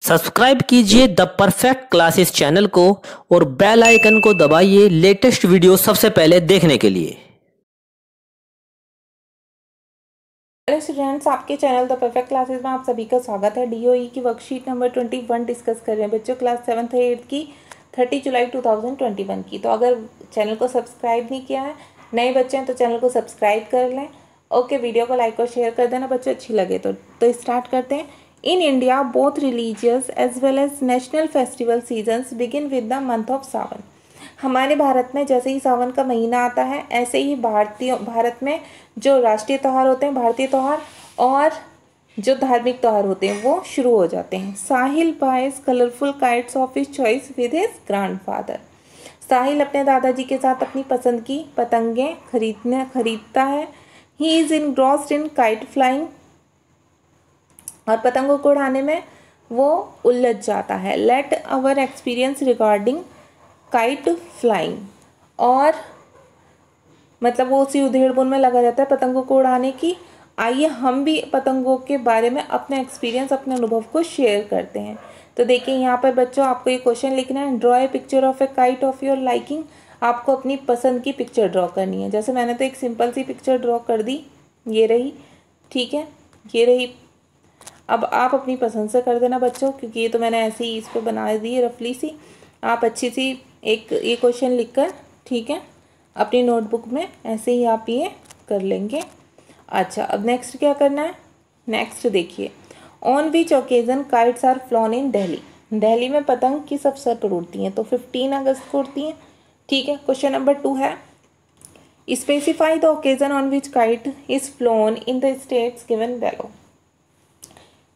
Subscribe कीजिए the perfect classes channel को और बेल आइकन को दबाइए लेटेस्ट वीडियो सबसे पहले देखने के लिए। हेलो स्टूडेंट्स, आपके चैनल द परफेक्ट क्लासेस में आप सभी का स्वागत है। डीओई की वर्कशीट नंबर 21 डिस्कस कर रहे हैं बच्चों, क्लास 7th 8th की 30 जुलाई 2021 की। तो अगर चैनल को सब्सक्राइब नहीं किया है, नए बच्चे हैं तो चैनल को सब्सक्राइब कर लें। ओके, वीडियो को लाइक और शेयर कर देना बच्चों, अच्छी लगे तो स्टार्ट करते हैं। In India both religious as well as national festival seasons begin with the month of Sawan. हमारे भारत में जैसे ही सावन का महीना आता है, ऐसे ही भारत में जो राष्ट्रीय त्यौहार होते हैं, भारतीय त्यौहार और जो धार्मिक त्यौहार होते हैं वो शुरू हो जाते हैं। Sahil buys colourful kites of his choice with his grandfather. Sahil अपने दादाजी के साथ अपनी पसंद की पतंगें खरीदता है। He is engrossed in kite flying, और पतंगों को उड़ाने में वो उलझ जाता है। Let our experience regarding kite flying, और मतलब वो उसी उधेड़-बुन में लगा रहता है पतंगों को उड़ाने की। आइए हम भी पतंगों के बारे में अपने एक्सपीरियंस, अपने अनुभव को शेयर करते हैं। तो देखिए यहाँ पर बच्चों, आपको ये क्वेश्चन लिखना है, draw a picture of A kite of your liking. आपको अपनी पसंद की पिक्चर ड्रॉ करनी है। जैसे मैंने तो एक सिंपल सी पिक्चर ड्रॉ कर दी, ये रही, ठीक है, ये रही। अब आप अपनी पसंद से कर देना बच्चों, क्योंकि ये तो मैंने ऐसे ही इस पर बना दी है रफली सी। आप अच्छी सी एक ये क्वेश्चन लिखकर, ठीक है, अपनी नोटबुक में ऐसे ही आप ये कर लेंगे। अच्छा, अब नेक्स्ट क्या करना है? नेक्स्ट देखिए, on which occasion kites are flown in Delhi. Delhi में पतंग किस अवसर पर उड़ती हैं? तो 15 अगस्त को उड़ती हैं, ठीक है। क्वेश्चन नंबर 2 है, specify the occasion on which kite is flown in the states given below.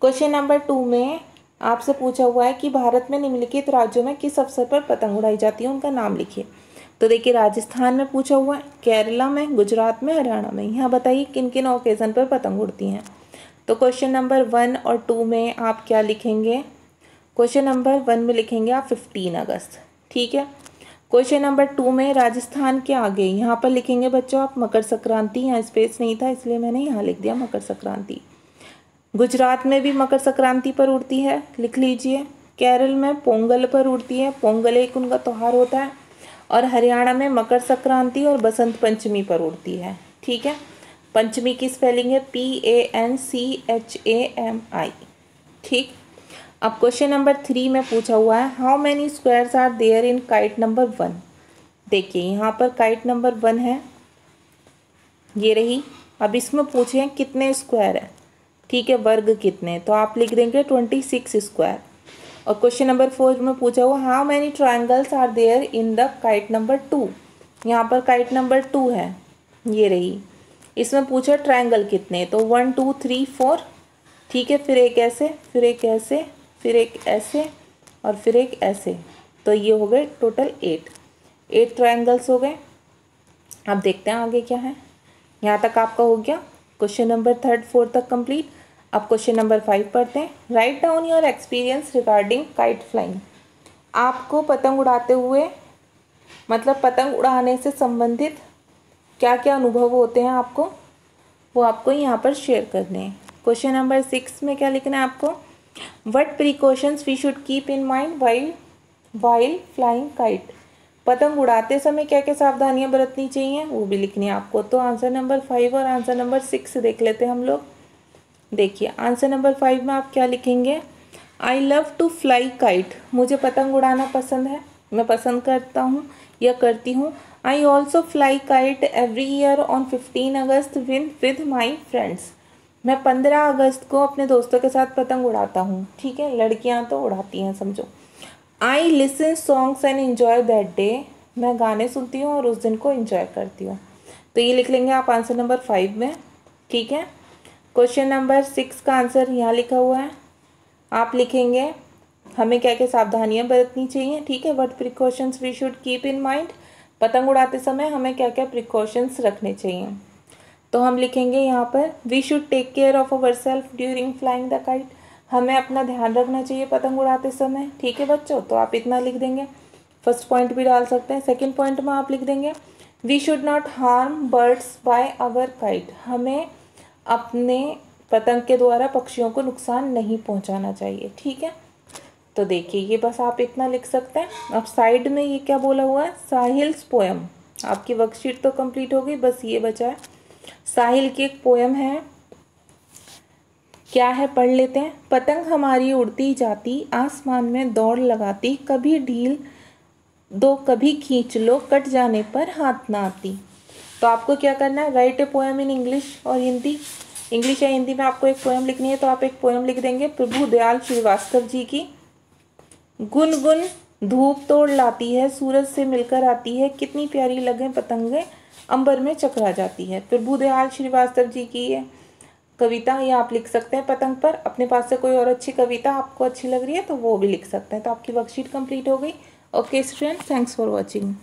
Question number 2 में आपसे पूछा हुआ है कि भारत में निम्नलिखित राज्यों में किस अवसर पर पतंग उड़ाई जाती है, उनका नाम लिखिए। तो देखिए, राजस्थान में पूछा हुआ है, केरला में, गुजरात में, हरियाणा में। यहाँ बताइए किन किन ओकेज़न पर पतंग उड़ती हैं। तो क्वेश्चन नंबर 1 और 2 में आप क्या लिखेंगे? क्वेश्चन नंबर 1 में लिखेंगे आप 15 अगस्त, ठीक है। क्वेश्चन नंबर 2 में राजस्थान के आगे यहाँ पर लिखेंगे बच्चों आप मकर संक्रांति। यहाँ स्पेस नहीं था इसलिए मैंने यहाँ लिख दिया मकर संक्रांति। गुजरात में भी मकर संक्रांति पर उड़ती है, लिख लीजिए। केरल में पोंगल पर उड़ती है, पोंगल एक उनका त्यौहार होता है। और हरियाणा में मकर संक्रांति और बसंत पंचमी पर उड़ती है, ठीक है। पंचमी की स्पेलिंग है PANCHAMI, ठीक। अब क्वेश्चन नंबर 3 में पूछा हुआ है, how many squares are there in kite number 1। देखिए यहाँ पर काइट नंबर 1 है, ये रही। अब इसमें पूछे हैं कितने स्क्वायर है, ठीक है, वर्ग कितने, तो आप लिख देंगे 26 स्क्वायर। और क्वेश्चन नंबर 4 में पूछा हुआ, how many triangles are there in the kite number 2। यहाँ पर काइट नंबर 2 है, ये रही। इसमें पूछा ट्रायंगल कितने, तो 1 2 3 4, ठीक है। फिर एक ऐसे, फिर एक ऐसे, फिर एक ऐसे और फिर एक ऐसे। तो ये हो गए टोटल 8 ट्रायंगल्स हो गए। अब देखते हैं आगे क्या है। यहाँ तक आपका हो गया क्वेश्चन नंबर 3 4 तक कंप्लीट। अब क्वेश्चन नंबर 5 पढ़ते हैं। Write down your experience regarding kite flying. आपको पतंग उड़ाते हुए, मतलब पतंग उड़ाने से संबंधित क्या क्या अनुभव होते हैं आपको, वो आपको यहाँ पर शेयर करने हैं। क्वेश्चन नंबर 6 में क्या लिखना है आपको? What precautions we should keep in mind while flying kite. पतंग उड़ाते समय क्या क्या सावधानियां बरतनी चाहिए, वो भी लिखनी है आपको। तो आंसर नंबर 5 और आंसर नंबर 6 देख लेते हैं हम लोग। देखिए आंसर नंबर 5 में आप क्या लिखेंगे? I love to fly kite. मुझे पतंग उड़ाना पसंद है, मैं पसंद करता हूँ या करती हूँ। I also fly kite every year on 15 August with my friends. मैं 15 अगस्त को अपने दोस्तों के साथ पतंग उड़ाता हूँ, ठीक है। लड़कियाँ तो उड़ाती हैं समझो। I listen songs and enjoy that day. मैं गाने सुनती हूँ और उस दिन को एंजॉय करती हूँ। तो ये लिख लेंगे आप आंसर नंबर 5 में, ठीक है। क्वेश्चन नंबर 6 का आंसर यहाँ लिखा हुआ है, आप लिखेंगे हमें क्या क्या सावधानियाँ बरतनी चाहिए, ठीक है। What precautions we should keep in mind. पतंग उड़ाते समय हमें क्या क्या प्रिकॉशंस रखने चाहिए। तो हम लिखेंगे यहाँ पर, we should take care of our self during flying the kite. हमें अपना ध्यान रखना चाहिए पतंग उड़ाते समय, ठीक है बच्चों। तो आप इतना लिख देंगे, फर्स्ट पॉइंट भी डाल सकते हैं। सेकेंड पॉइंट में आप लिख देंगे, we should not harm birds by our kite. हमें अपने पतंग के द्वारा पक्षियों को नुकसान नहीं पहुंचाना चाहिए, ठीक है। तो देखिए ये बस आप इतना लिख सकते हैं। अब साइड में ये क्या बोला हुआ है, साहिल्स पोएम। आपकी वर्कशीट तो कंप्लीट हो गई, बस ये बचा है। साहिल की एक पोएम है, क्या है पढ़ लेते हैं। पतंग हमारी उड़ती जाती, आसमान में दौड़ लगाती, कभी ढील दो कभी खींच लो, कट जाने पर हाथ ना आती। तो आपको क्या करना है, right a poem in English और हिंदी। इंग्लिश या हिंदी में आपको एक पोएम लिखनी है, तो आप एक पोएम लिख देंगे प्रभु दयाल श्रीवास्तव जी की। गुनगुन धूप तोड़ लाती है, सूरज से मिलकर आती है, कितनी प्यारी लगे पतंगे अंबर में चकरा जाती है। प्रभु दयाल श्रीवास्तव जी की ये कविता, ये आप लिख सकते हैं पतंग पर। अपने पास से कोई और अच्छी कविता आपको अच्छी लग रही है तो वो भी लिख सकते हैं। तो आपकी वर्कशीट कंप्लीट हो गई। Okay student, thanks for watching.